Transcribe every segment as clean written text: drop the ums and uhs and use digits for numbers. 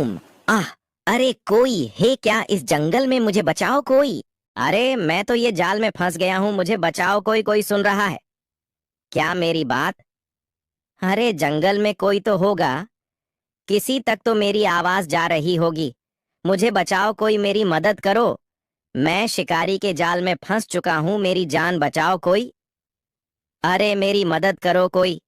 Boom. आह, अरे कोई है क्या इस जंगल में? मुझे बचाओ कोई। अरे मैं तो ये जाल में फंस गया हूँ, मुझे बचाओ कोई। कोई सुन रहा है क्या मेरी बात? अरे जंगल में कोई तो होगा, किसी तक तो मेरी आवाज जा रही होगी। मुझे बचाओ कोई, मेरी मदद करो। मैं शिकारी के जाल में फंस चुका हूँ, मेरी जान बचाओ कोई। अरे मेरी मदद करो कोई,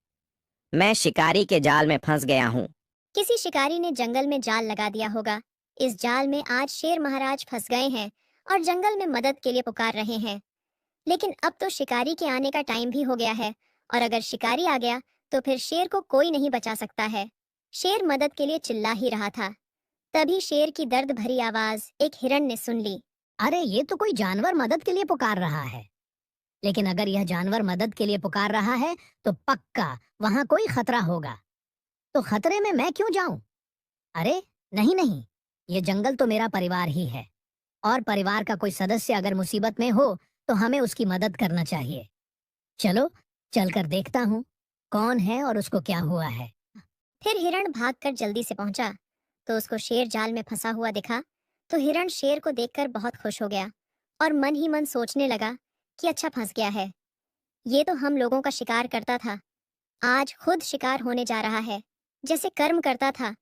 मैं शिकारी के जाल में फंस गया हूँ। किसी शिकारी ने जंगल में जाल लगा दिया होगा। इस जाल में आज शेर महाराज फंस गए हैं और जंगल में मदद के लिए पुकार रहे हैं। लेकिन अब तो शिकारी के आने का टाइम भी हो गया है और अगर शिकारी आ गया तो फिर शेर को कोई नहीं बचा सकता है। शेर मदद के लिए चिल्ला ही रहा था, तभी शेर की दर्द भरी आवाज एक हिरण ने सुन ली। अरे ये तो कोई जानवर मदद के लिए पुकार रहा है। लेकिन अगर यह जानवर मदद के लिए पुकार रहा है तो पक्का वहां कोई खतरा होगा। तो खतरे में मैं क्यों जाऊं? अरे नहीं नहीं, ये जंगल तो मेरा परिवार ही है और परिवार का कोई सदस्य अगर मुसीबत में हो तो हमें उसकी मदद करना चाहिए। चलो चलकर देखता हूँ कौन है और उसको क्या हुआ है। फिर हिरण भागकर जल्दी से पहुंचा तो उसको शेर जाल में फंसा हुआ दिखा। तो हिरण शेर को देखकर बहुत खुश हो गया और मन ही मन सोचने लगा कि अच्छा फंस गया है, ये तो हम लोगों का शिकार करता था, आज खुद शिकार होने जा रहा है। जैसे कर्म करता था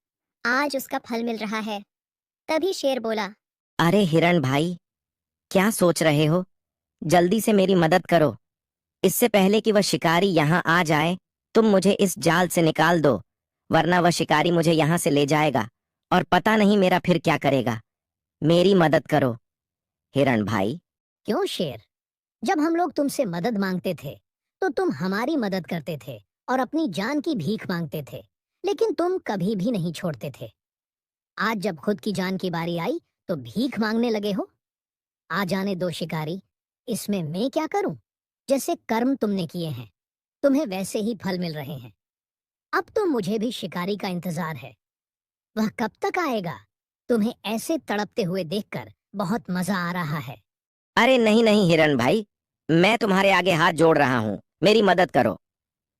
आज उसका फल मिल रहा है। तभी शेर बोला, अरे हिरण भाई, क्या सोच रहे हो? जल्दी से मेरी मदद करो, इससे पहले कि वह शिकारी यहाँ आ जाए। तुम मुझे इस जाल से निकाल दो, वरना वह शिकारी मुझे यहाँ से ले जाएगा और पता नहीं मेरा फिर क्या करेगा। मेरी मदद करो हिरण भाई। क्यों शेर, जब हम लोग तुमसे मदद मांगते थे तो तुम हमारी मदद करते थे और अपनी जान की भीख मांगते थे, लेकिन तुम कभी भी नहीं छोड़ते थे। आज जब खुद की जान की बारी आई तो भीख मांगने लगे हो। आ जाने दो शिकारी, इसमें मैं क्या करूं? जैसे कर्म तुमने किए हैं तुम्हें वैसे ही फल मिल रहे हैं। अब तो मुझे भी शिकारी का इंतजार है। वह कब तक आएगा? तुम्हें ऐसे तड़पते हुए देखकर बहुत मजा आ रहा है। अरे नहीं नहीं हिरण भाई, मैं तुम्हारे आगे हाथ जोड़ रहा हूँ, मेरी मदद करो।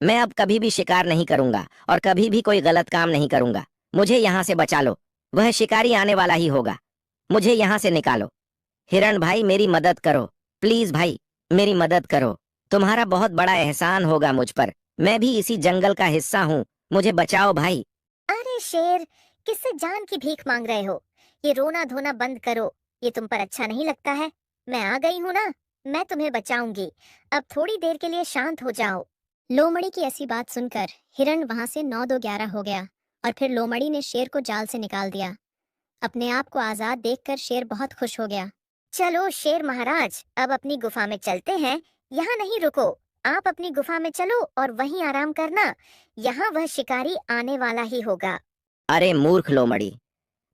मैं अब कभी भी शिकार नहीं करूंगा और कभी भी कोई गलत काम नहीं करूंगा। मुझे यहाँ से बचा लो, वह शिकारी आने वाला ही होगा। मुझे यहाँ से निकालो। हिरण भाई मेरी मदद करो, प्लीज भाई मेरी मदद करो। तुम्हारा बहुत बड़ा एहसान होगा मुझ पर, मैं भी इसी जंगल का हिस्सा हूँ, मुझे बचाओ भाई। अरे शेर, किससे जान की भीख मांग रहे हो? ये रोना धोना बंद करो, ये तुम पर अच्छा नहीं लगता है। मैं आ गई हूँ ना, मैं तुम्हें बचाऊंगी। अब थोड़ी देर के लिए शांत हो जाओ। लोमड़ी की ऐसी बात सुनकर हिरण वहां से 9-2-11 हो गया और फिर लोमड़ी ने शेर को जाल से निकाल दिया। अपने आप को आजाद देखकर शेर बहुत खुश हो गया। चलो शेर महाराज, अब अपनी गुफा में चलते हैं। यहाँ नहीं रुको, आप अपनी गुफा में चलो और वहीं आराम करना, यहाँ वह शिकारी आने वाला ही होगा। अरे मूर्ख लोमड़ी,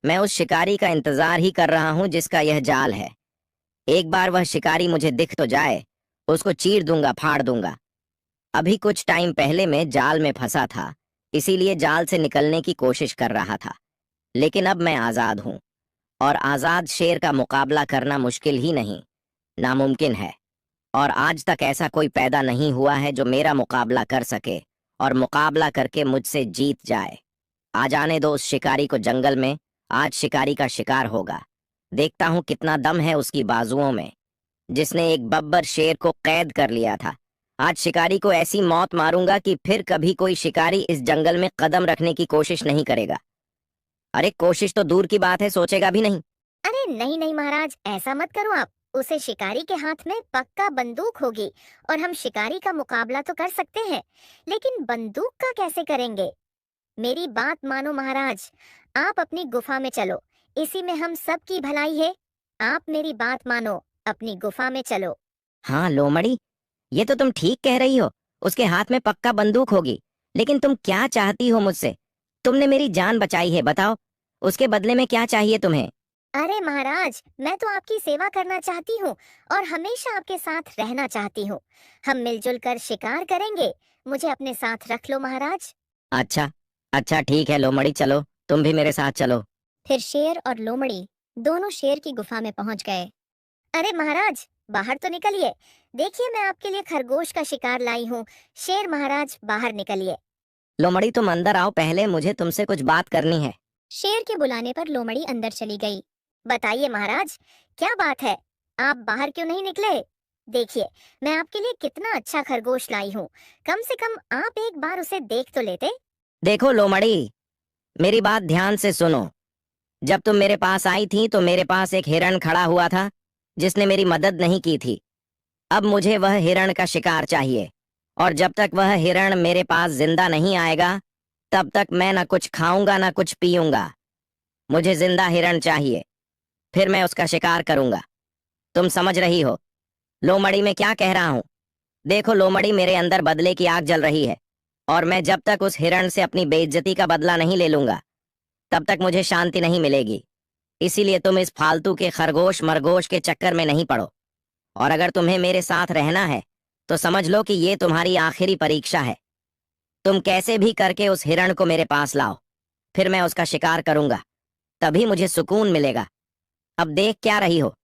मैं उस शिकारी का इंतजार ही कर रहा हूँ जिसका यह जाल है। एक बार वह शिकारी मुझे दिख तो जाए, उसको चीर दूंगा, फाड़ दूंगा। अभी कुछ टाइम पहले मैं जाल में फंसा था, इसीलिए जाल से निकलने की कोशिश कर रहा था। लेकिन अब मैं आजाद हूँ और आजाद शेर का मुकाबला करना मुश्किल ही नहीं, नामुमकिन है। और आज तक ऐसा कोई पैदा नहीं हुआ है जो मेरा मुकाबला कर सके और मुकाबला करके मुझसे जीत जाए। आ जाने दो उस शिकारी को जंगल में, आज शिकारी का शिकार होगा। देखता हूँ कितना दम है उसकी बाजुओं में, जिसने एक बब्बर शेर को कैद कर लिया था। आज शिकारी को ऐसी मौत मारूंगा कि फिर कभी कोई शिकारी इस जंगल में कदम रखने की कोशिश नहीं करेगा। अरे कोशिश तो दूर की बात है, सोचेगा भी नहीं। अरे नहीं नहीं महाराज, ऐसा मत करो आप। उसे शिकारी के हाथ में पक्का बंदूक होगी और हम शिकारी का मुकाबला तो कर सकते हैं, लेकिन बंदूक का कैसे करेंगे? मेरी बात मानो महाराज, आप अपनी गुफा में चलो, इसी में हम सब की भलाई है। आप मेरी बात मानो, अपनी गुफा में चलो। हाँ लोमड़ी, ये तो तुम ठीक कह रही हो, उसके हाथ में पक्का बंदूक होगी। लेकिन तुम क्या चाहती हो मुझसे? तुमने मेरी जान बचाई है, बताओ उसके बदले में क्या चाहिए तुम्हें? अरे महाराज, मैं तो आपकी सेवा करना चाहती हूँ और हमेशा आपके साथ रहना चाहती हूँ। हम मिलजुल कर शिकार करेंगे, मुझे अपने साथ रख लो महाराज। अच्छा अच्छा ठीक है लोमड़ी, चलो तुम भी मेरे साथ चलो। फिर शेर और लोमड़ी दोनों शेर की गुफा में पहुंच गए। अरे महाराज, बाहर तो निकलिए, देखिए मैं आपके लिए खरगोश का शिकार लाई हूँ। शेर महाराज बाहर निकलिए। लोमड़ी तुम अंदर आओ, पहले मुझे तुमसे कुछ बात करनी है। शेर के बुलाने पर लोमड़ी अंदर चली गई। बताइए महाराज, क्या बात है, आप बाहर क्यों नहीं निकले? देखिए, मैं आपके लिए कितना अच्छा खरगोश लाई हूँ, कम से कम आप एक बार उसे देख तो लेते। देखो लोमड़ी, मेरी बात ध्यान से सुनो। जब तुम मेरे पास आई थी तो मेरे पास एक हिरण खड़ा हुआ था जिसने मेरी मदद नहीं की थी। अब मुझे वह हिरण का शिकार चाहिए, और जब तक वह हिरण मेरे पास जिंदा नहीं आएगा तब तक मैं ना कुछ खाऊंगा ना कुछ पीऊंगा। मुझे जिंदा हिरण चाहिए, फिर मैं उसका शिकार करूंगा। तुम समझ रही हो लोमड़ी मैं क्या कह रहा हूँ? देखो लोमड़ी, मेरे अंदर बदले की आग जल रही है, और मैं जब तक उस हिरण से अपनी बेइज्जती का बदला नहीं ले लूंगा तब तक मुझे शांति नहीं मिलेगी। इसीलिए तुम इस फालतू के खरगोश मरगोश के चक्कर में नहीं पड़ो, और अगर तुम्हें मेरे साथ रहना है तो समझ लो कि ये तुम्हारी आखिरी परीक्षा है। तुम कैसे भी करके उस हिरण को मेरे पास लाओ, फिर मैं उसका शिकार करूंगा, तभी मुझे सुकून मिलेगा। अब देख क्या रही हो,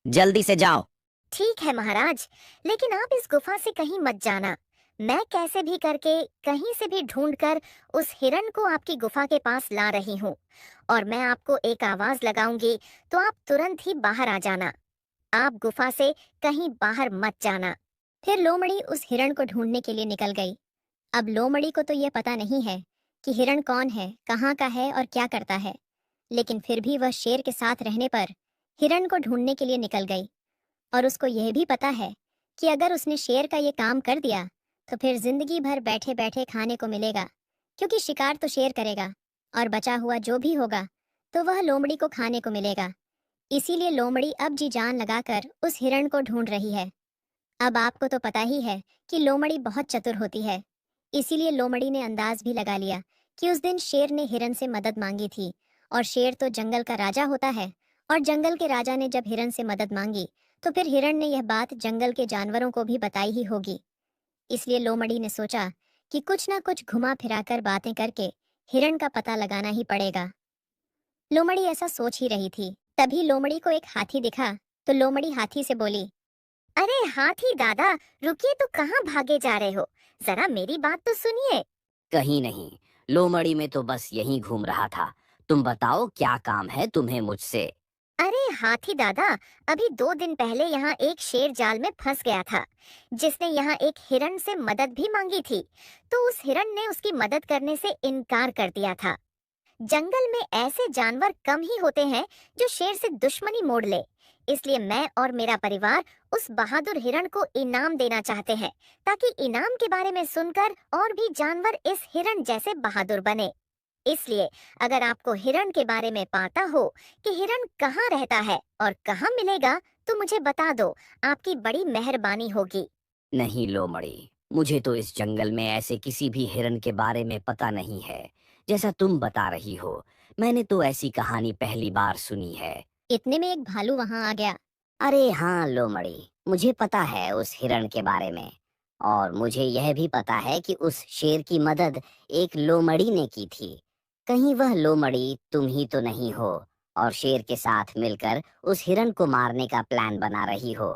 जल्दी से जाओ। ठीक है महाराज, लेकिन आप इस गुफा से कहीं मत जाना। मैं कैसे भी करके कहीं से भी ढूंढकर उस हिरण को आपकी गुफा के पास ला रही हूँ, और मैं आपको एक आवाज लगाऊंगी तो आप तुरंत ही बाहर आ जाना। आप गुफा से कहीं बाहर मत जाना। फिर लोमड़ी उस हिरण को ढूंढने के लिए निकल गई। अब लोमड़ी को तो यह पता नहीं है कि हिरण कौन है, कहाँ का है और क्या करता है, लेकिन फिर भी वह शेर के साथ रहने पर हिरण को ढूंढने के लिए निकल गई। और उसको यह भी पता है कि अगर उसने शेर का ये काम कर दिया तो फिर जिंदगी भर बैठे बैठे खाने को मिलेगा, क्योंकि शिकार तो शेर करेगा और बचा हुआ जो भी होगा तो वह लोमड़ी को खाने को मिलेगा। इसीलिए लोमड़ी अब जी जान लगाकर उस हिरण को ढूंढ रही है। अब आपको तो पता ही है कि लोमड़ी बहुत चतुर होती है, इसीलिए लोमड़ी ने अंदाज भी लगा लिया कि उस दिन शेर ने हिरण से मदद मांगी थी, और शेर तो जंगल का राजा होता है, और जंगल के राजा ने जब हिरण से मदद मांगी तो फिर हिरण ने यह बात जंगल के जानवरों को भी बताई ही होगी। इसलिए लोमड़ी ने सोचा कि कुछ ना कुछ घुमा फिराकर बातें करके हिरण का पता लगाना ही पड़ेगा। लोमड़ी ऐसा सोच ही रही थी, तभी लोमड़ी को एक हाथी दिखा तो लोमड़ी हाथी से बोली, अरे हाथी दादा, रुकिए, तो कहाँ भागे जा रहे हो? जरा मेरी बात तो सुनिए। कहीं नहीं, लोमड़ी में तो बस यहीं घूम रहा था। तुम बताओ क्या काम है तुम्हें मुझसे? अरे हाथी दादा, अभी 2 दिन पहले यहाँ एक शेर जाल में फंस गया था, जिसने यहाँ एक हिरण से मदद भी मांगी थी, तो उस हिरण ने उसकी मदद करने से इनकार कर दिया था। जंगल में ऐसे जानवर कम ही होते हैं जो शेर से दुश्मनी मोड़ ले, इसलिए मैं और मेरा परिवार उस बहादुर हिरण को इनाम देना चाहते हैं, ताकि इनाम के बारे में सुनकर और भी जानवर इस हिरण जैसे बहादुर बने। इसलिए अगर आपको हिरण के बारे में पता हो कि हिरण कहाँ रहता है और कहाँ मिलेगा तो मुझे बता दो, आपकी बड़ी मेहरबानी होगी। नहीं लोमड़ी, मुझे तो इस जंगल में ऐसे किसी भी हिरन के बारे में पता नहीं है जैसा तुम बता रही हो। मैंने तो ऐसी कहानी पहली बार सुनी है। इतने में एक भालू वहां आ गया। अरे हाँ लोमड़ी, मुझे पता है उस हिरण के बारे में, और मुझे यह भी पता है कि उस शेर की मदद एक लोमड़ी ने की थी। कहीं वह लोमड़ी तुम ही तो नहीं हो, और शेर के साथ मिलकर उस हिरण को मारने का प्लान बना रही हो?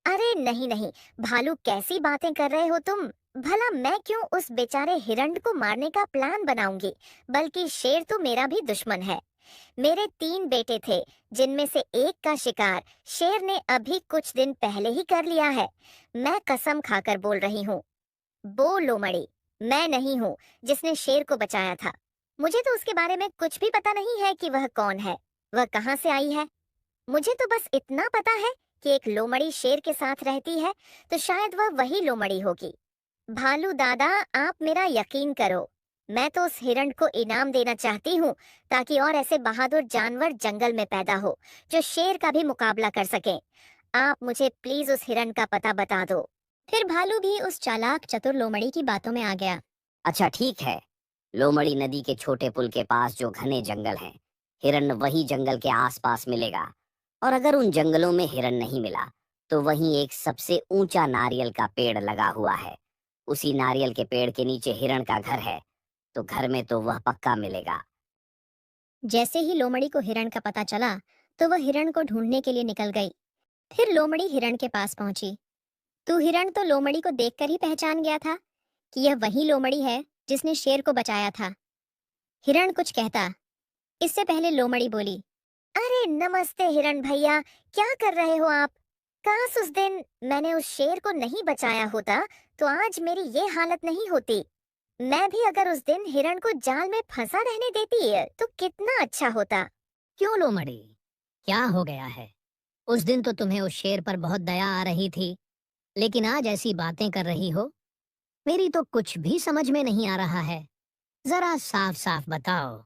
अरे नहीं नहीं भालू, कैसी बातें कर रहे हो तुम? भला मैं क्यों उस बेचारे हिरण को मारने का प्लान बनाऊंगी? बल्कि शेर तो मेरा भी दुश्मन है। मेरे 3 बेटे थे, जिनमें से एक का शिकार शेर ने अभी कुछ दिन पहले ही कर लिया है। मैं कसम खाकर बोल रही हूँ, वो लोमड़ी मैं नहीं हूँ जिसने शेर को बचाया था। मुझे तो उसके बारे में कुछ भी पता नहीं है कि वह कौन है, वह कहाँ से आई है। मुझे तो बस इतना पता है कि एक लोमड़ी शेर के साथ रहती है, तो शायद वह वही लोमड़ी होगी। भालू दादा, आप मेरा यकीन करो, मैं तो उस हिरण को इनाम देना चाहती हूँ, ताकि और ऐसे बहादुर जानवर जंगल में पैदा हो जो शेर का भी मुकाबला कर सकें। आप मुझे प्लीज उस हिरण का पता बता दो। फिर भालू भी उस चालाक चतुर लोमड़ी की बातों में आ गया। अच्छा ठीक है, लोमड़ी नदी के छोटे पुल के पास जो घने जंगल हैं, हिरन वही जंगल के आसपास मिलेगा। और अगर उन जंगलों में हिरन नहीं मिला तो वहीं एक सबसे ऊंचा नारियल का पेड़ लगा हुआ है। उसी नारियल के पेड़ के नीचे हिरन का घर है, तो घर में तो वह पक्का मिलेगा। जैसे ही लोमड़ी को हिरण का पता चला तो वह हिरण को ढूंढने के लिए निकल गई। फिर लोमड़ी हिरण के पास पहुंची। तू हिरण तो लोमड़ी को देखकर ही पहचान गया था कि यह वही लोमड़ी है जिसने शेर को बचाया था। हिरण कुछ कहता इससे पहले लोमड़ी बोली, अरे नमस्ते हिरण भैया, क्या कर रहे हो आप? काश उस दिन मैंने उस शेर को नहीं बचाया होता तो आज मेरी ये हालत नहीं होती। मैं भी अगर उस दिन हिरण को जाल में फंसा रहने देती तो कितना अच्छा होता। क्यों लोमड़ी, क्या हो गया है? उस दिन तो तुम्हें उस शेर पर बहुत दया आ रही थी, लेकिन आज ऐसी बातें कर रही हो। मेरी तो कुछ भी समझ में नहीं आ रहा है। जरा साफ साफ बताओ,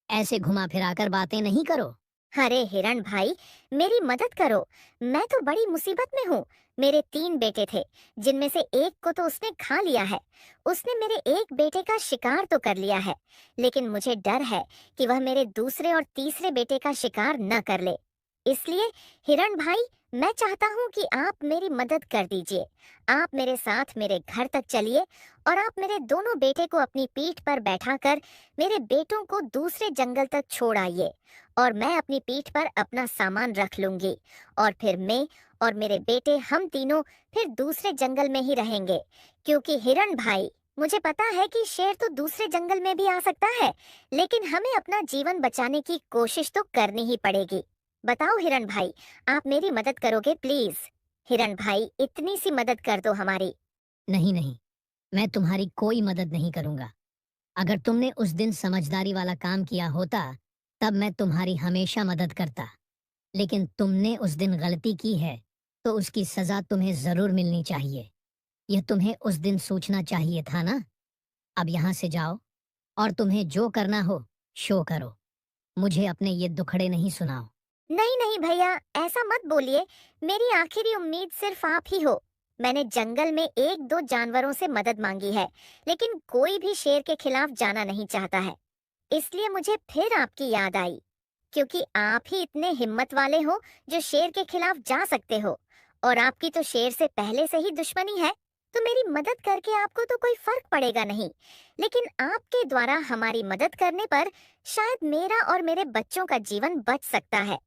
ऐसे घुमा फिरा कर बातें नहीं करो। अरे हिरण भाई, मेरी मदद करो। मैं तो बड़ी मुसीबत में हूँ। मेरे 3 बेटे थे, जिनमें से एक को तो उसने खा लिया है। उसने मेरे एक बेटे का शिकार तो कर लिया है, लेकिन मुझे डर है कि वह मेरे दूसरे और तीसरे बेटे का शिकार न कर ले। इसलिए हिरण भाई, मैं चाहता हूँ कि आप मेरी मदद कर दीजिए। आप मेरे साथ मेरे घर तक चलिए और आप मेरे दोनों बेटे को अपनी पीठ पर बैठाकर मेरे बेटों को दूसरे जंगल तक छोड़ आइए, और मैं अपनी पीठ पर अपना सामान रख लूंगी, और फिर मैं और मेरे बेटे हम तीनों फिर दूसरे जंगल में ही रहेंगे। क्योंकि हिरण भाई, मुझे पता है कि शेर तो दूसरे जंगल में भी आ सकता है, लेकिन हमें अपना जीवन बचाने की कोशिश तो करनी ही पड़ेगी। बताओ हिरण भाई, आप मेरी मदद करोगे प्लीज? हिरण भाई, इतनी सी मदद कर दो हमारी। नहीं नहीं, मैं तुम्हारी कोई मदद नहीं करूंगा। अगर तुमने उस दिन समझदारी वाला काम किया होता तब मैं तुम्हारी हमेशा मदद करता, लेकिन तुमने उस दिन गलती की है तो उसकी सजा तुम्हें जरूर मिलनी चाहिए। यह तुम्हें उस दिन सोचना चाहिए था ना। अब यहाँ से जाओ और तुम्हें जो करना हो शो करो। मुझे अपने ये दुखड़े नहीं सुनाओ। नहीं नहीं भैया, ऐसा मत बोलिए। मेरी आखिरी उम्मीद सिर्फ आप ही हो। मैंने जंगल में 1-2 जानवरों से मदद मांगी है, लेकिन कोई भी शेर के खिलाफ जाना नहीं चाहता है। इसलिए मुझे फिर आपकी याद आई, क्योंकि आप ही इतने हिम्मत वाले हो जो शेर के खिलाफ जा सकते हो, और आपकी तो शेर से पहले से ही दुश्मनी है। तो मेरी मदद करके आपको तो कोई फर्क पड़ेगा नहीं, लेकिन आपके द्वारा हमारी मदद करने पर शायद मेरा और मेरे बच्चों का जीवन बच सकता है।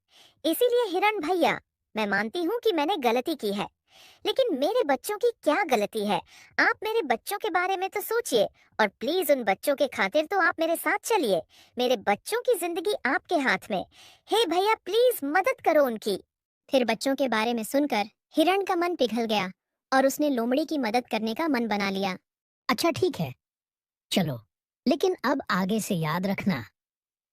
इसीलिए हिरण भैया, मैं मानती हूँ कि मैंने गलती की है, लेकिन मेरे बच्चों की क्या गलती है? आप मेरे बच्चों के बारे में तो सोचिए, और प्लीज उन बच्चों के खातिर तो आप मेरे साथ चलिए। मेरे बच्चों की जिंदगी आपके हाथ में। हे भैया, प्लीज मदद करो उनकी। फिर बच्चों के बारे में सुनकर हिरण का मन पिघल गया और उसने लोमड़ी की मदद करने का मन बना लिया। अच्छा ठीक है, चलो, लेकिन अब आगे से याद रखना,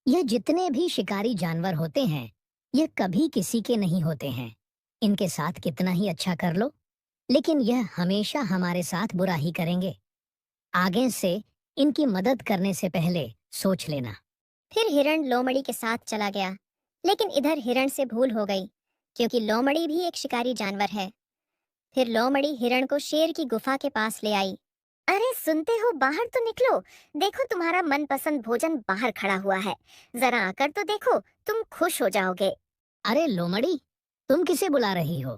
यह जितने भी शिकारी जानवर होते हैं यह कभी किसी के नहीं होते हैं। इनके साथ कितना ही अच्छा कर लो, लेकिन यह हमेशा हमारे साथ बुरा ही करेंगे। आगे से इनकी मदद करने से पहले सोच लेना। फिर हिरण लोमड़ी के साथ चला गया, लेकिन इधर हिरण से भूल हो गई, क्योंकि लोमड़ी भी एक शिकारी जानवर है। फिर लोमड़ी हिरण को शेर की गुफा के पास ले आई। अरे सुनते हो, बाहर तो निकलो। देखो, तुम्हारा मनपसंद भोजन बाहर खड़ा हुआ है। जरा आकर तो देखो, तुम खुश हो जाओगे। अरे लोमड़ी, तुम किसे बुला रही हो?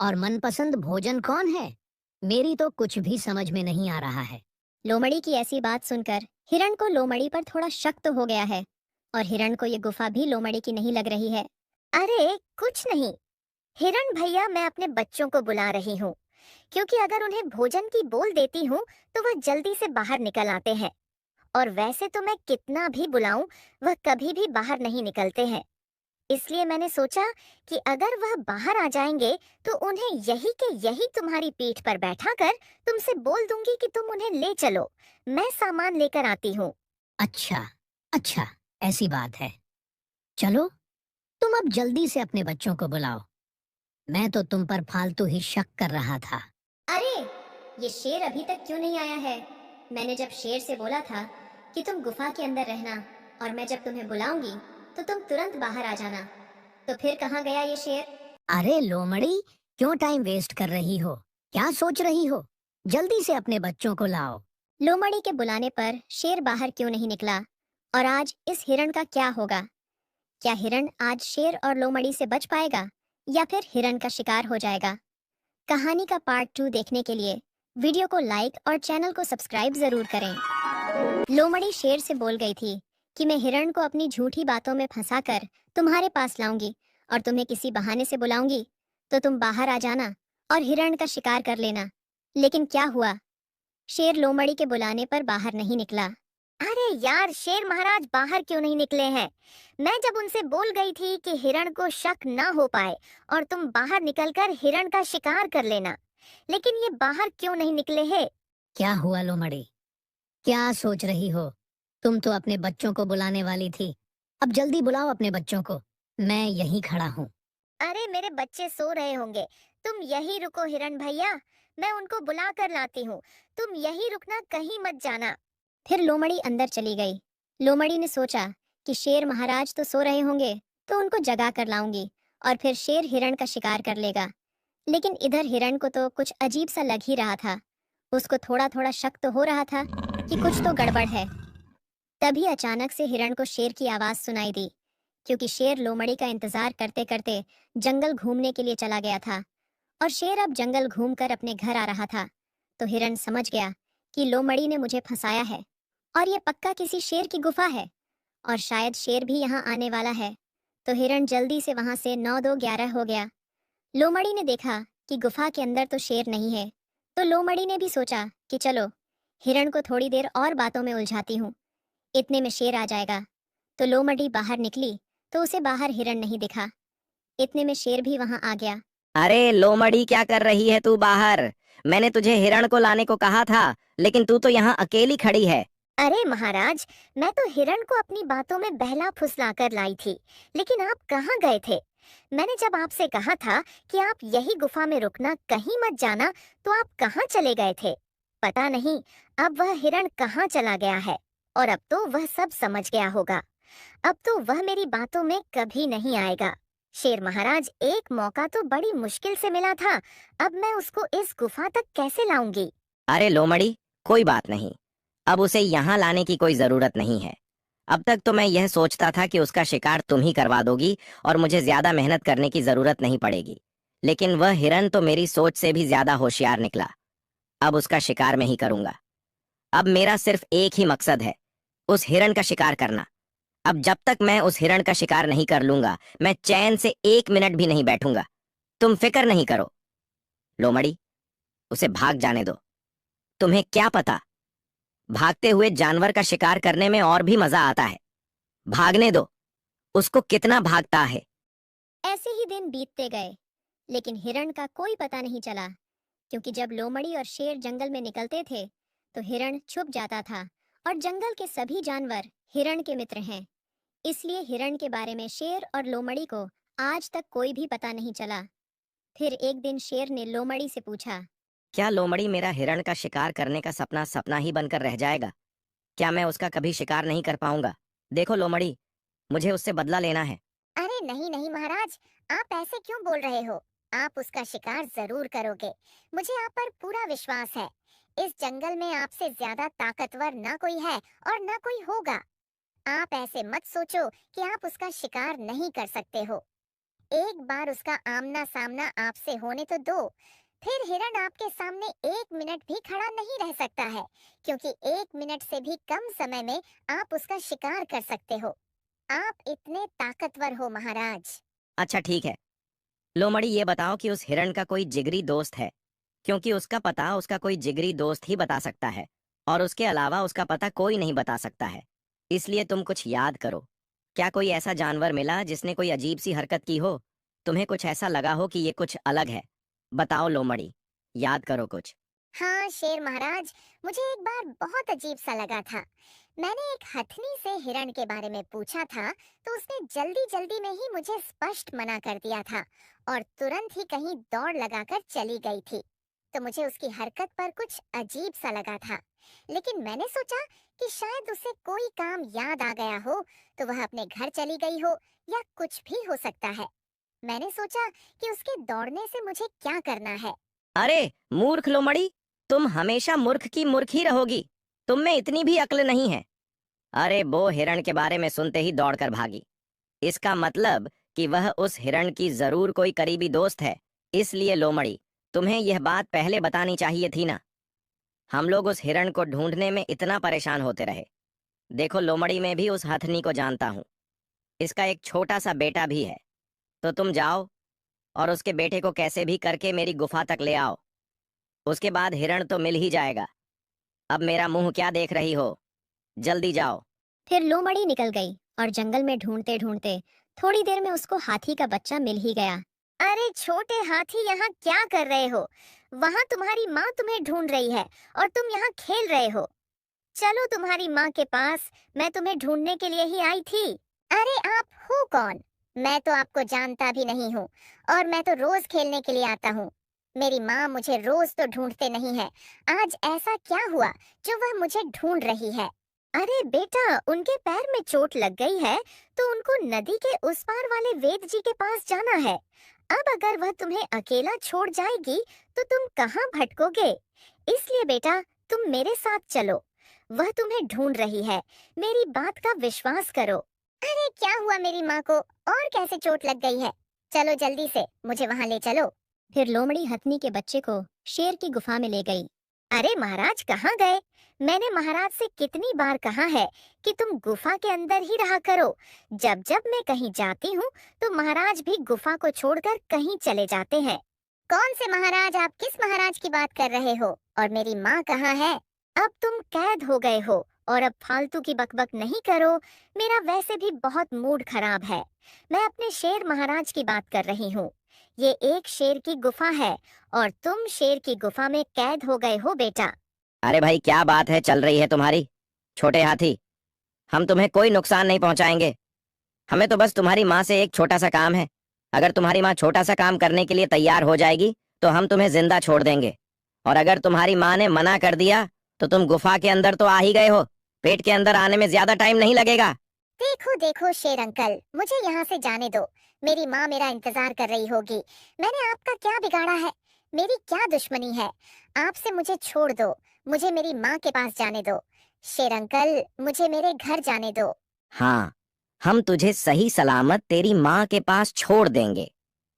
और मनपसंद भोजन कौन है? मेरी तो कुछ भी समझ में नहीं आ रहा है। लोमड़ी की ऐसी बात सुनकर हिरण को लोमड़ी पर थोड़ा शक तो हो गया है, और हिरण को ये गुफा भी लोमड़ी की नहीं लग रही है। अरे कुछ नहीं हिरण भैया, मैं अपने बच्चों को बुला रही हूँ, क्योंकि अगर उन्हें भोजन की बोल देती हूँ तो वह जल्दी से बाहर निकल आते हैं, और वैसे तो मैं कितना भी बुलाऊं वह कभी भी बाहर नहीं निकलते हैं। इसलिए मैंने सोचा कि अगर वह बाहर आ जाएंगे तो उन्हें यही के यही तुम्हारी पीठ पर बैठाकर तुमसे बोल दूंगी कि तुम उन्हें ले चलो, मैं सामान लेकर आती हूँ। अच्छा अच्छा, ऐसी बात है। चलो, तुम अब जल्दी से अपने बच्चों को बुलाओ। मैं तो तुम पर फालतू ही शक कर रहा था। अरे, ये शेर अभी तक क्यों नहीं आया है? मैंने जब शेर से बोला था कि तुम गुफा के अंदर रहना, और मैं जब तुम्हें बुलाऊंगी तो तुम तुरंत बाहर आ जाना, तो फिर कहाँ गया ये शेर? अरे लोमड़ी, क्यों टाइम वेस्ट कर रही हो? क्या सोच रही हो? जल्दी से अपने बच्चों को लाओ। लोमड़ी के बुलाने पर शेर बाहर क्यों नहीं निकला? और आज इस हिरण का क्या होगा? क्या हिरण आज शेर और लोमड़ी से बच पाएगा, या फिर हिरण का शिकार हो जाएगा? कहानी का पार्ट 2 देखने के लिए वीडियो को लाइक और चैनल को सब्सक्राइब जरूर करें। लोमड़ी शेर से बोल गई थी कि मैं हिरण को अपनी झूठी बातों में फंसाकर तुम्हारे पास लाऊंगी, और तुम्हें किसी बहाने से बुलाऊंगी तो तुम बाहर आ जाना और हिरण का शिकार कर लेना। लेकिन क्या हुआ? शेर लोमड़ी के बुलाने पर बाहर नहीं निकला। अरे अरे यार, शेर महाराज बाहर क्यों नहीं निकले हैं? मैं जब उनसे बोल गई थी कि हिरण को शक ना हो पाए और तुम बाहर निकलकर हिरण का शिकार कर लेना, लेकिन ये बाहर क्यों नहीं निकले हैं? क्या हुआ लोमड़ी? क्या सोच रही हो? तुम तो अपने बच्चों को बुलाने वाली थी। अब जल्दी बुलाओ अपने बच्चों को, मैं यहीं खड़ा हूँ। अरे मेरे बच्चे सो रहे होंगे, तुम यही रुको हिरण भैया, मैं उनको बुला कर लाती हूँ। तुम यही रुकना, कहीं मत जाना। फिर लोमड़ी अंदर चली गई। लोमड़ी ने सोचा कि शेर महाराज तो सो रहे होंगे, तो उनको जगा कर लाऊंगी और फिर शेर हिरण का शिकार कर लेगा। लेकिन इधर हिरण को तो कुछ अजीब सा लग ही रहा था। उसको थोड़ा थोड़ा शक तो हो रहा था कि कुछ तो गड़बड़ है। तभी अचानक से हिरण को शेर की आवाज सुनाई दी, क्योंकि शेर लोमड़ी का इंतजार करते करते जंगल घूमने के लिए चला गया था और शेर अब जंगल घूमकर अपने घर आ रहा था। तो हिरण समझ गया कि लोमड़ी ने मुझे फंसाया है और ये पक्का किसी शेर की गुफा है और शायद शेर भी यहाँ आने वाला है। तो हिरण जल्दी से वहां से 9-2-11 हो गया। लोमड़ी ने देखा कि गुफा के अंदर तो शेर नहीं है, तो लोमड़ी ने भी सोचा कि चलो हिरण को थोड़ी देर और बातों में उलझाती हूँ, इतने में शेर आ जाएगा। तो लोमड़ी बाहर निकली तो उसे बाहर हिरण नहीं दिखा। इतने में शेर भी वहां आ गया। अरे लोमड़ी, क्या कर रही है तू बाहर? मैंने तुझे हिरण को लाने को कहा था, लेकिन तू तो यहाँ अकेली खड़ी है। अरे महाराज, मैं तो हिरण को अपनी बातों में बहला फुसला कर लाई थी, लेकिन आप कहाँ गए थे? मैंने जब आपसे कहा था कि आप यही गुफा में रुकना, कहीं मत जाना, तो आप कहाँ चले गए थे? पता नहीं अब वह हिरण कहाँ चला गया है, और अब तो वह सब समझ गया होगा। अब तो वह मेरी बातों में कभी नहीं आएगा। शेर महाराज, एक मौका तो बड़ी मुश्किल से मिला था, अब मैं उसको इस गुफा तक कैसे लाऊंगी? अरे लोमड़ी, कोई बात नहीं, अब उसे यहाँ लाने की कोई जरूरत नहीं है। अब तक तो मैं यह सोचता था कि उसका शिकार तुम ही करवा दोगी और मुझे ज्यादा मेहनत करने की जरूरत नहीं पड़ेगी, लेकिन वह हिरण तो मेरी सोच से भी ज्यादा होशियार निकला। अब उसका शिकार मैं ही करूंगा। अब मेरा सिर्फ एक ही मकसद है, उस हिरण का शिकार करना। अब जब तक मैं उस हिरण का शिकार नहीं कर लूंगा, मैं चैन से 1 मिनट भी नहीं बैठूंगा। तुम फिक्र नहीं करो लोमड़ी, उसे भाग जाने दो। तुम्हें क्या पता, भागते हुए जानवर का शिकार करने में और भी मजा आता है। भागने दो उसको, कितना भागता है। ऐसे ही दिन बीतते गए, लेकिन हिरण का कोई पता नहीं चला, क्योंकि जब लोमड़ी और शेर जंगल में निकलते थे तो हिरण छुप जाता था और जंगल के सभी जानवर हिरण के मित्र हैं। इसलिए हिरण के बारे में शेर और लोमड़ी को आज तक कोई भी पता नहीं चला। फिर एक दिन शेर ने लोमड़ी से पूछा, क्या लोमड़ी, मेरा हिरण का शिकार करने का सपना सपना ही बनकर रह जाएगा? क्या मैं उसका कभी शिकार नहीं कर पाऊंगा? देखो लोमड़ी, मुझे उससे बदला लेना है। अरे नहीं नहीं महाराज, आप ऐसे क्यों बोल रहे हो? आप उसका शिकार जरूर करोगे, मुझे आप पर पूरा विश्वास है। इस जंगल में आपसे ज्यादा ताकतवर ना कोई है और ना कोई होगा। आप ऐसे मत सोचो कि आप उसका शिकार नहीं कर सकते हो। एक बार उसका आमना सामना आपसे होने तो दो, फिर हिरण आपके सामने 1 मिनट भी खड़ा नहीं रह सकता है, क्योंकि 1 मिनट से भी कम समय में आप उसका शिकार कर सकते हो। आप इतने ताकतवर हो महाराज। अच्छा ठीक है लोमड़ी, ये बताओ कि उस हिरण का कोई जिगरी दोस्त है? क्योंकि उसका पता उसका कोई जिगरी दोस्त ही बता सकता है, और उसके अलावा उसका पता कोई नहीं बता सकता है। इसलिए तुम कुछ याद करो। क्या कोई ऐसा जानवर मिला जिसने कोई अजीब सी हरकत की हो? तुम्हें कुछ ऐसा लगा हो कि ये कुछ अलग है? बताओ लोमड़ी, याद करो कुछ। हाँ शेर महाराज, मुझे एक बार बहुत अजीब सा लगा था। मैंने एक हथनी से हिरण के बारे में पूछा था, तो उसने जल्दी जल्दी में ही मुझे स्पष्ट मना कर दिया था और तुरंत ही कहीं दौड़ लगाकर चली गई थी। तो मुझे उसकी हरकत पर कुछ अजीब सा लगा था, लेकिन मैंने सोचा कि शायद उसे कोई काम याद आ गया हो, तो वह अपने घर चली गई हो, या कुछ भी हो सकता है। मैंने सोचा कि उसके दौड़ने से मुझे क्या करना है। अरे मूर्ख लोमड़ी, तुम हमेशा मूर्ख की मूर्ख ही रहोगी। तुम में इतनी भी अक्ल नहीं है। अरे वो हिरण के बारे में सुनते ही दौड़कर भागी, इसका मतलब कि वह उस हिरण की जरूर कोई करीबी दोस्त है। इसलिए लोमड़ी, तुम्हें यह बात पहले बतानी चाहिए थी ना। हम लोग उस हिरण को ढूंढने में इतना परेशान होते रहे। देखो लोमड़ी, मैं भी उस हथनी को जानता हूँ, इसका एक छोटा सा बेटा भी है। तो तुम जाओ और उसके बेटे को कैसे भी करके मेरी गुफा तक ले आओ। उसके बाद हिरण तो मिल ही जाएगा। अब मेरा मुंह क्या देख रही हो? जल्दी जाओ। फिर लोमड़ी निकल गई और जंगल में ढूंढते ढूंढते थोड़ी देर में उसको हाथी का बच्चा मिल ही गया। अरे छोटे हाथी, यहाँ क्या कर रहे हो? वहाँ तुम्हारी माँ तुम्हें ढूंढ रही है और तुम यहाँ खेल रहे हो। चलो तुम्हारी माँ के पास, मैं तुम्हें ढूंढने के लिए ही आई थी। अरे आप हो कौन? मैं तो आपको जानता भी नहीं हूँ और मैं तो रोज खेलने के लिए आता हूँ। मेरी माँ मुझे रोज तो ढूंढते नहीं है, आज ऐसा क्या हुआ जो वह मुझे ढूंढ रही है? अरे बेटा, उनके पैर में चोट लग गई है तो उनको नदी के उस पार वाले वेद जी के पास जाना है। अब अगर वह तुम्हें अकेला छोड़ जाएगी तो तुम कहाँ भटकोगे? इसलिए बेटा, तुम मेरे साथ चलो, वह तुम्हें ढूंढ रही है, मेरी बात का विश्वास करो। अरे क्या हुआ मेरी माँ को, और कैसे चोट लग गई है? चलो जल्दी से मुझे वहाँ ले चलो। फिर लोमड़ी हथनी के बच्चे को शेर की गुफा में ले गई। अरे महाराज कहाँ गए? मैंने महाराज से कितनी बार कहा है कि तुम गुफा के अंदर ही रहा करो। जब जब मैं कहीं जाती हूँ तो महाराज भी गुफा को छोड़कर कहीं चले जाते हैं। कौन से महाराज? आप किस महाराज की बात कर रहे हो? और मेरी माँ कहाँ है? अब तुम कैद हो गए हो और अब फालतू की बकबक नहीं करो, मेरा वैसे भी बहुत मूड खराब है। मैं अपने शेर महाराज की बात कर रही हूँ। ये एक शेर की गुफा है और तुम शेर की गुफा में कैद हो गए हो बेटा। अरे भाई, क्या बात है चल रही है तुम्हारी? छोटे हाथी, हम तुम्हें कोई नुकसान नहीं पहुंचाएंगे। हमें तो बस तुम्हारी माँ से एक छोटा सा काम है। अगर तुम्हारी माँ छोटा सा काम करने के लिए तैयार हो जाएगी तो हम तुम्हें जिंदा छोड़ देंगे। और अगर तुम्हारी माँ ने मना कर दिया तो तुम गुफा के अंदर तो आ ही गए हो, पेट के अंदर आने में ज्यादा टाइम नहीं लगेगा। देखो देखो शेर अंकल, मुझे यहाँ से जाने दो। मेरी माँ मेरा इंतजार कर रही होगी। मैंने आपका क्या बिगाड़ा है? मेरी क्या दुश्मनी है? आपसे मुझे छोड़ दो, मुझे मेरी माँ के पास जाने दो। शेर अंकल, मुझे मेरे घर जाने दो। हाँ, हम तुझे सही सलामत तेरी माँ के पास छोड़ देंगे।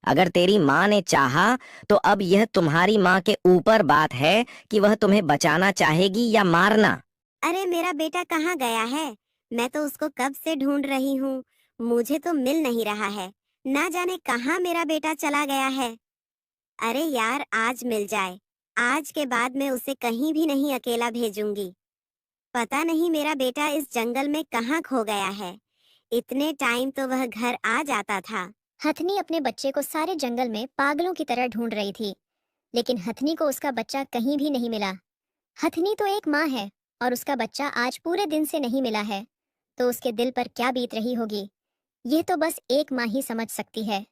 अगर तेरी माँ ने चाहा तो अब यह तुम्हारी माँ के ऊपर बात है कि वह तुम्हें बचाना चाहेगी या मारना। अरे मेरा बेटा कहाँ गया है? मैं तो उसको कब से ढूंढ रही हूँ, मुझे तो मिल नहीं रहा है। ना जाने कहाँ मेरा बेटा चला गया है। अरे यार, आज मिल जाए। आज के बाद मैं उसे कहीं भी नहीं अकेला भेजूंगी। पता नहीं मेरा बेटा इस जंगल में कहाँ खो गया है। इतने टाइम तो वह घर आ जाता था। हथनी अपने बच्चे को सारे जंगल में पागलों की तरह ढूंढ रही थी, लेकिन हथनी को उसका बच्चा कहीं भी नहीं मिला। हथनी तो एक माँ है और उसका बच्चा आज पूरे दिन से नहीं मिला है, तो उसके दिल पर क्या बीत रही होगी, ये तो बस एक माँ ही समझ सकती है।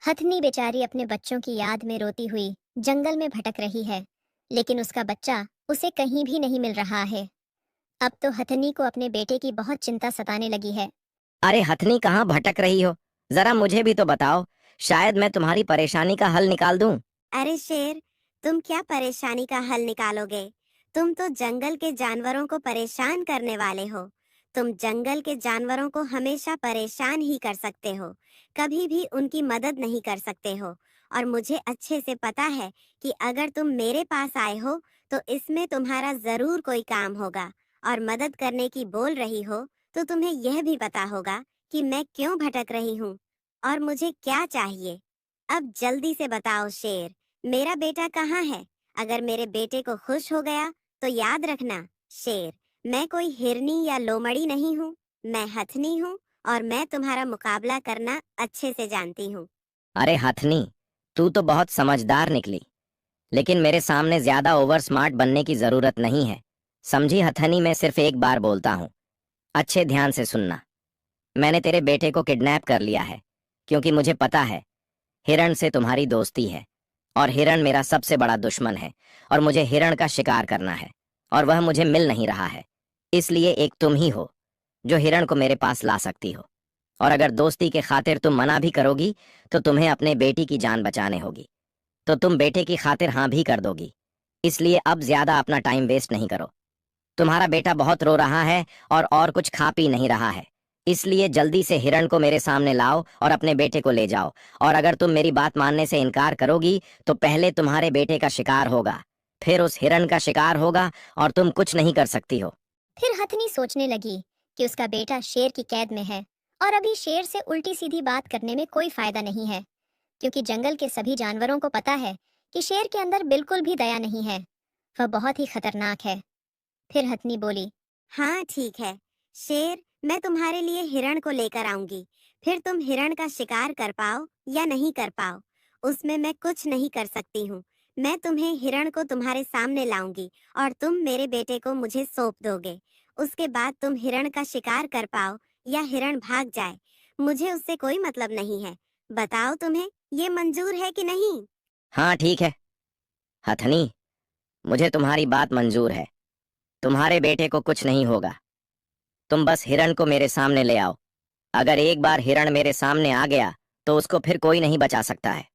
हथनी बेचारी अपने बच्चों की याद में रोती हुई जंगल में भटक रही है, लेकिन उसका बच्चा उसे कहीं भी नहीं मिल रहा है। अब तो हथनी को अपने बेटे की बहुत चिंता सताने लगी है। अरे हथनी, कहाँ भटक रही हो? जरा मुझे भी तो बताओ, शायद मैं तुम्हारी परेशानी का हल निकाल दूं। अरे शेर, तुम क्या परेशानी का हल निकालोगे? तुम तो जंगल के जानवरों को परेशान करने वाले हो। तुम जंगल के जानवरों को हमेशा परेशान ही कर सकते हो, कभी भी उनकी मदद नहीं कर सकते हो। और मुझे अच्छे से पता है कि अगर तुम मेरे पास आए हो तो इसमें तुम्हारा जरूर कोई काम होगा। और मदद करने की बोल रही हो तो तुम्हें यह भी पता होगा कि मैं क्यों भटक रही हूँ और मुझे क्या चाहिए। अब जल्दी से बताओ शेर, मेरा बेटा कहाँ है? अगर मेरे बेटे को खुश हो गया तो याद रखना शेर, मैं कोई हिरनी या लोमड़ी नहीं हूँ, मैं हथनी हूँ और मैं तुम्हारा मुकाबला करना अच्छे से जानती हूँ। अरे हथनी, तू तो बहुत समझदार निकली, लेकिन मेरे सामने ज्यादा ओवर स्मार्ट बनने की जरूरत नहीं है। समझी हथनी, मैं सिर्फ एक बार बोलता हूँ, अच्छे ध्यान से सुनना। मैंने तेरे बेटे को किडनैप कर लिया है, क्योंकि मुझे पता है हिरण से तुम्हारी दोस्ती है और हिरण मेरा सबसे बड़ा दुश्मन है और मुझे हिरण का शिकार करना है और वह मुझे मिल नहीं रहा है। इसलिए एक तुम ही हो जो हिरण को मेरे पास ला सकती हो। और अगर दोस्ती के खातिर तुम मना भी करोगी तो तुम्हें अपने बेटी की जान बचाने होगी, तो तुम बेटे की खातिर हाँ भी कर दोगी। इसलिए अब ज्यादा अपना टाइम वेस्ट नहीं करो। तुम्हारा बेटा बहुत रो रहा है और कुछ खा पी नहीं रहा है, इसलिए जल्दी से हिरण को मेरे सामने लाओ और अपने बेटे को ले जाओ। और अगर तुम मेरी बात मानने से इनकार करोगी तो पहले तुम्हारे बेटे का शिकार होगा, फिर उस हिरण का शिकार होगा और तुम कुछ नहीं कर सकती हो। फिर हथनी सोचने लगी कि उसका बेटा शेर की कैद में है और अभी शेर से उल्टी सीधी बात करने में कोई फायदा नहीं है, क्योंकि जंगल के सभी जानवरों को पता है कि शेर के अंदर बिल्कुल भी दया नहीं है, वह बहुत ही खतरनाक है। फिर हथनी बोली, हाँ ठीक है शेर, मैं तुम्हारे लिए हिरण को लेकर आऊंगी। फिर तुम हिरण का शिकार कर पाओ या नहीं कर पाओ, उसमें मैं कुछ नहीं कर सकती हूँ। मैं तुम्हें हिरण को तुम्हारे सामने लाऊंगी और तुम मेरे बेटे को मुझे सौंप दोगे। उसके बाद तुम हिरण का शिकार कर पाओ या हिरण भाग जाए, मुझे उससे कोई मतलब नहीं है। बताओ तुम्हें ये मंजूर है कि नहीं? हाँ ठीक है हथनी, मुझे तुम्हारी बात मंजूर है। तुम्हारे बेटे को कुछ नहीं होगा। तुम बस हिरण को मेरे सामने ले आओ। अगर एक बार हिरण मेरे सामने आ गया तो उसको फिर कोई नहीं बचा सकता है।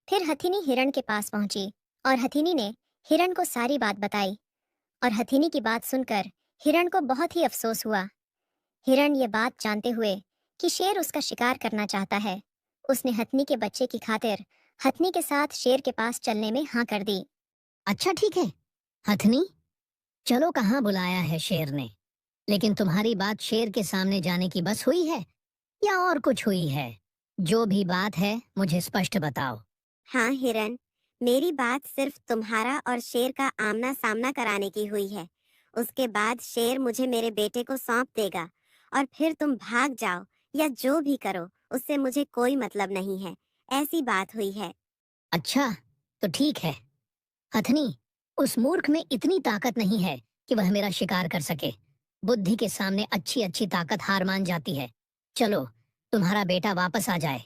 फिर हथिनी हिरण के पास पहुंची और हथिनी ने हिरण को सारी बात बताई। और हथिनी की बात सुनकर हिरण को बहुत ही अफसोस हुआ। हिरण ये बात जानते हुए कि शेर उसका शिकार करना चाहता है, उसने हथनी के बच्चे की खातिर हथनी के साथ शेर के पास चलने में हाँ कर दी। अच्छा ठीक है हथनी, चलो कहाँ बुलाया है शेर ने। लेकिन तुम्हारी बात शेर के सामने जाने की बस हुई है या और कुछ हुई है? जो भी बात है मुझे स्पष्ट बताओ। हाँ हिरण, मेरी बात सिर्फ तुम्हारा और शेर का आमना सामना कराने की हुई है। उसके बाद शेर मुझे मेरे बेटे को सौंप देगा और फिर तुम भाग जाओ या जो भी करो, उससे मुझे कोई मतलब नहीं है। ऐसी बात हुई है। अच्छा तो ठीक है हथनी, उस मूर्ख में इतनी ताकत नहीं है कि वह मेरा शिकार कर सके। बुद्धि के सामने अच्छी अच्छी ताकत हार मान जाती है। चलो तुम्हारा बेटा वापस आ जाए,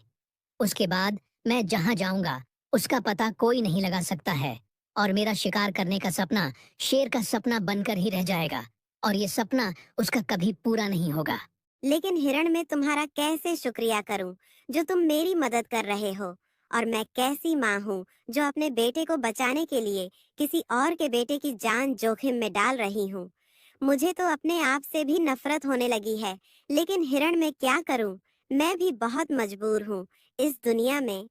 उसके बाद मैं जहां जाऊंगा उसका पता कोई नहीं लगा सकता है और मेरा शिकार करने का सपना शेर का सपना बनकर ही रह जाएगा और ये सपना उसका कभी पूरा नहीं होगा। लेकिन हिरण, मैं तुम्हारा कैसे शुक्रिया करूं जो तुम मेरी मदद कर रहे हो। और मैं कैसी माँ हूँ जो अपने बेटे को बचाने के लिए किसी और के बेटे की जान जोखिम में डाल रही हूँ। मुझे तो अपने आप से भी नफरत होने लगी है। लेकिन हिरण, मैं क्या करूं? मैं भी बहुत मजबूर हूँ। इस दुनिया में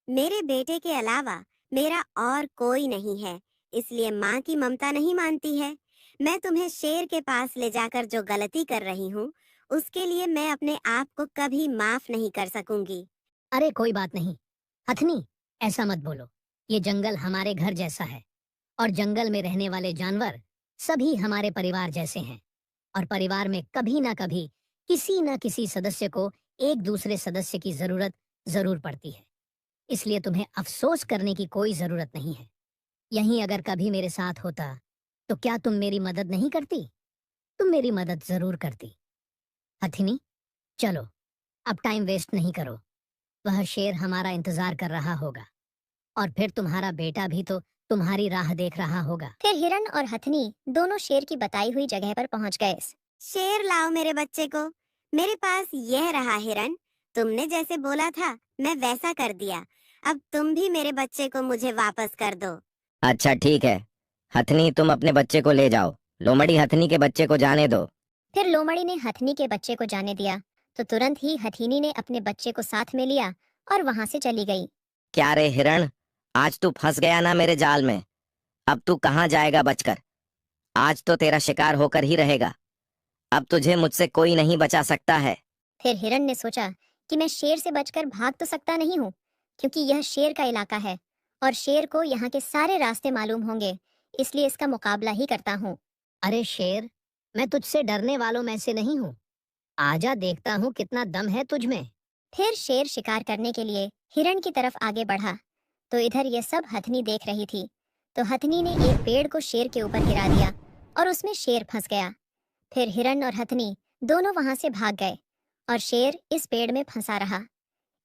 मेरे बेटे के अलावा मेरा और कोई नहीं है, इसलिए माँ की ममता नहीं मानती है। मैं तुम्हें शेर के पास ले जाकर जो गलती कर रही हूँ, उसके लिए मैं अपने आप को कभी माफ नहीं कर सकूंगी। अरे कोई बात नहीं हथनी, ऐसा मत बोलो। ये जंगल हमारे घर जैसा है और जंगल में रहने वाले जानवर सभी हमारे परिवार जैसे हैं और परिवार में कभी ना कभी किसी ना किसी सदस्य को एक दूसरे सदस्य की जरूरत जरूर पड़ती है। इसलिए तुम्हें अफसोस करने की कोई जरूरत नहीं है। यहीं अगर कभी मेरे साथ होता तो क्या तुम मेरी मदद नहीं करती? तुम मेरी मदद जरूर करती। हथिनी चलो, अब टाइम वेस्ट नहीं करो। वह शेर हमारा इंतजार कर रहा होगा और फिर तुम्हारा बेटा भी तो तुम्हारी राह देख रहा होगा। फिर हिरण और हथनी दोनों शेर की बताई हुई जगह पर पहुंच गए। शेर, लाओ मेरे बच्चे को। मेरे पास यह रहा हिरण। तुमने जैसे बोला था मैं वैसा कर दिया। अब तुम भी मेरे बच्चे को मुझे वापस कर दो। अच्छा ठीक है हथनी, तुम अपने बच्चे को ले जाओ। लोमड़ी, हथनी के बच्चे को जाने दो। फिर लोमड़ी ने हथनी के बच्चे को जाने दिया तो तुरंत ही हथनी ने अपने बच्चे को साथ में लिया और वहां से चली गई। क्या रे हिरण, आज तू फंस गया ना मेरे जाल में। अब तू कहाँ जाएगा बचकर? आज तो तेरा शिकार होकर ही रहेगा। अब तुझे मुझसे कोई नहीं बचा सकता है। फिर हिरण ने सोचा कि मैं शेर से बचकर भाग तो सकता नहीं हूँ, क्योंकि यह शेर का इलाका है और शेर को यहाँ के सारे रास्ते मालूम होंगे, इसलिए इसका मुकाबला ही करता हूँ। अरे शेर, मैं तुझसे डरने वालों में से नहीं हूँ। आजा, देखता हूँ कितना दम है तुझ में। फिर शेर शिकार करने के लिए हिरण की तरफ आगे बढ़ा तो इधर ये सब हथनी देख रही थी। तो हथनी ने एक पेड़ को शेर के ऊपर गिरा दिया और उसमें शेर फंस गया। फिर हिरण और हथनी दोनों वहां से भाग गए और शेर इस पेड़ में फंसा रहा।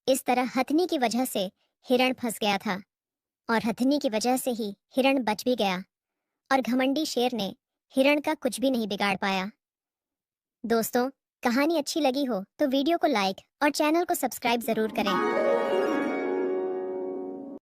इस तरह हथनी की वजह से हिरण फंस गया था और हथनी की वजह से ही हिरण बच भी गया और घमंडी शेर ने हिरण का कुछ भी नहीं बिगाड़ पाया। दोस्तों, कहानी अच्छी लगी हो तो वीडियो को लाइक और चैनल को सब्सक्राइब जरूर करें।